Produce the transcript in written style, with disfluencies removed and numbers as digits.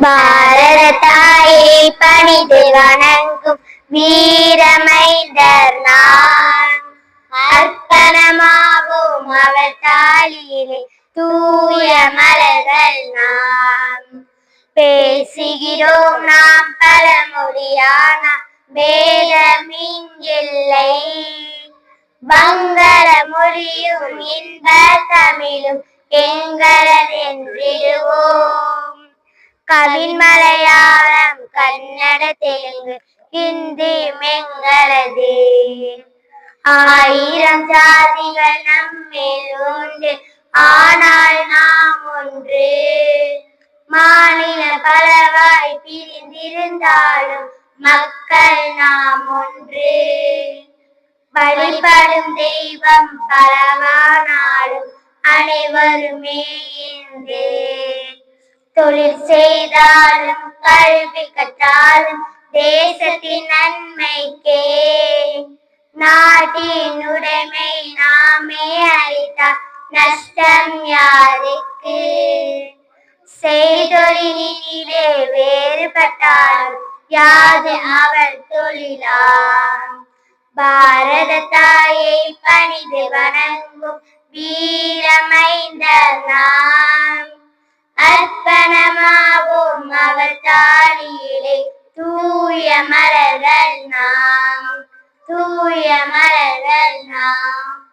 பாரத தாயை பணிந்து வணங்கும் வீரமைந்தர் நாம். அர்ப்பணமாவோம் அவர் தாளிலே தூய மலர்கள் நாம். பேசுகிறோம் நாம் பல மொழியான வேதம் இங்கில்லை. வங்கர மொழியும் இன்ப தமிழும் எங்களதென்றிடுவோம். கவின் மலையாளம் கன்னட தெலுங்கு ஹிந்தி எங்களது. ஆயிரம் ஜாதிகள் நம்மில் உண்டு ஆனால் நாம் ஒன்று. மாநில பலவாய் பிரிந்திருந்தாலும் மக்கள் நாம் ஒன்று. வழிபடும் தெய்வம் பலவானாலும் அனைவருமே இன்று. தொழில் செய்தாலும் கல்வி கற்றாலும் தேசத்தின் நன்மைக்கே. நாட்டின் உடைமை நாமே அளித்தால் நஷ்டம் யாருக்கு? செய்தொழிலே வேறுபட்டாலும் யாது அவர் தொழிலாம். பாரத தாயை பணிந்து வணங்கும் வீரமைந்தர் நாம். அர்ப்பணமாவோம் அவர் தாளிலே தூய மலர்கள் நாம். தூய மலர்கள் நாம்.